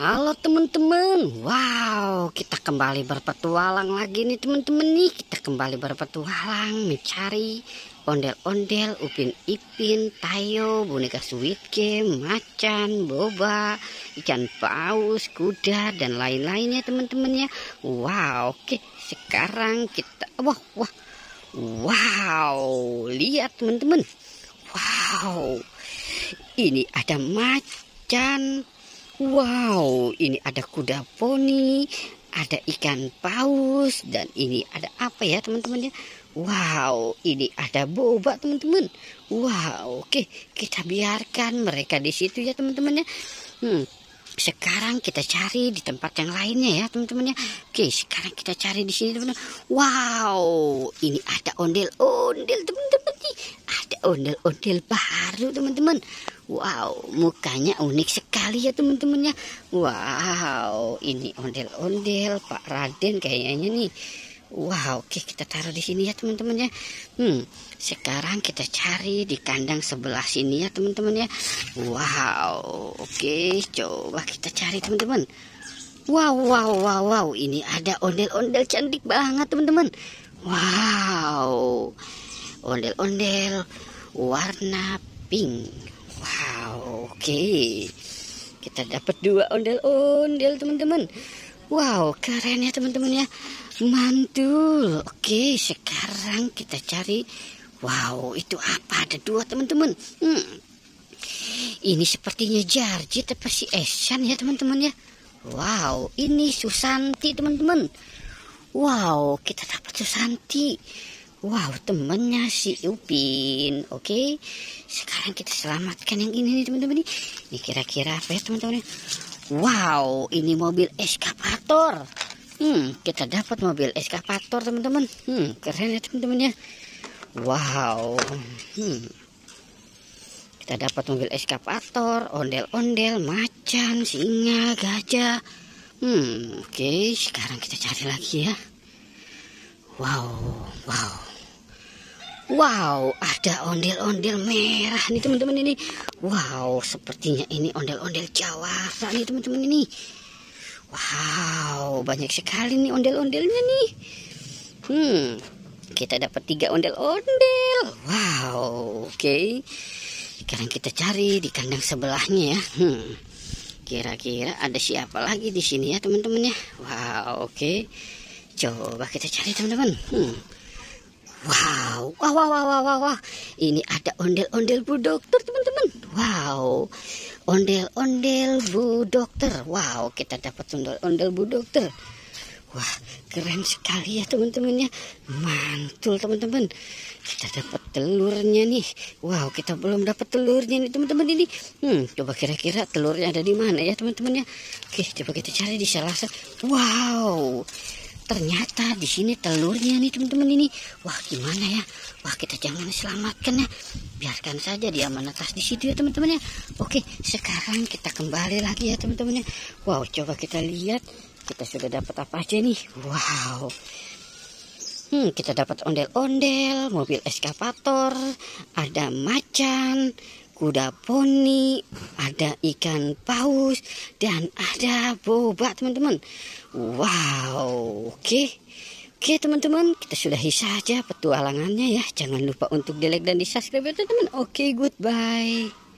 Halo teman-teman, wow, kita kembali berpetualang lagi nih teman-teman nih. Kita kembali berpetualang mencari ondel-ondel, Upin Ipin, Tayo, boneka Squid Game, macan, boba, ikan paus, kuda, dan lain-lainnya teman-teman ya. Wow, oke, sekarang kita, wow, lihat teman-teman. Wow, ini ada macan. Wow, ini ada kuda poni, ada ikan paus, dan ini ada apa ya teman-teman ya? Wow, ini ada boba teman-teman. Wow, oke, kita biarkan mereka di situ ya teman-teman ya. Sekarang kita cari di tempat yang lainnya ya teman-teman ya. Oke, sekarang kita cari di sini teman-teman. Wow, ini ada ondel-ondel teman-teman nih. Ada ondel-ondel baru teman-teman. Wow, mukanya unik sekali ya teman-teman ya. Wow, ini ondel-ondel Pak Raden kayaknya nih. Wow, oke, kita taruh di sini ya teman-teman ya. Sekarang kita cari di kandang sebelah sini ya teman-teman ya. Wow, oke, coba kita cari teman-teman. Wow, ini ada ondel-ondel cantik banget teman-teman. Wow, ondel-ondel warna pink. Wow, oke, kita dapat 2 ondel-ondel teman-teman. Wow, keren ya teman-teman ya, mantul. Oke, sekarang kita cari. Wow, itu apa? Ada 2 teman-teman. Ini sepertinya Jarjit apa si Esan ya teman-teman ya. Wow, ini Susanti teman-teman. Wow, kita dapat Susanti. Wow, temennya si Upin. Oke, sekarang kita selamatkan yang ini nih teman-teman nih. Ini kira-kira apa ya teman-teman? Wow, ini mobil eskavator. Kita dapat mobil eskavator teman-teman. Keren ya teman-teman ya. Wow. Kita dapat mobil eskavator, ondel-ondel, macan, singa, gajah. Oke, sekarang kita cari lagi ya. Wow, ada ondel-ondel merah nih teman-teman ini. Wow, sepertinya ini ondel-ondel Jawara nih teman-teman ini. Wow, banyak sekali nih ondel-ondelnya nih. Kita dapat 3 ondel-ondel. Wow, oke. Sekarang kita cari di kandang sebelahnya ya. Kira-kira ada siapa lagi di sini ya teman-teman ya. Wow, oke. Coba kita cari teman-teman. Wow. Ini ada ondel-ondel Bu Dokter teman-teman. Wow, ondel-ondel Bu Dokter. Wow, kita dapat ondel-ondel Bu Dokter. Wah, keren sekali ya teman-teman ya. Mantul teman-teman. Kita dapat telurnya nih. Wow, kita belum dapat telurnya nih teman-teman ini. Coba kira-kira telurnya ada di mana ya teman-teman ya. Oke, coba kita cari di salah satu. Wow, ternyata di sini telurnya nih teman-teman ini. Wah, gimana ya? Wah, kita jangan selamatkan ya. Biarkan saja dia menetas di situ ya teman-teman ya. Oke, sekarang kita kembali lagi ya teman-teman ya. Wow, coba kita lihat kita sudah dapat apa aja nih. Wow. Kita dapat ondel-ondel, mobil eskavator, ada macan, kuda poni, ada ikan paus, dan ada boba teman-teman. Wow, oke teman-teman, kita sudahi saja petualangannya ya. Jangan lupa untuk di like dan di subscribe ya teman-teman. Oke, goodbye.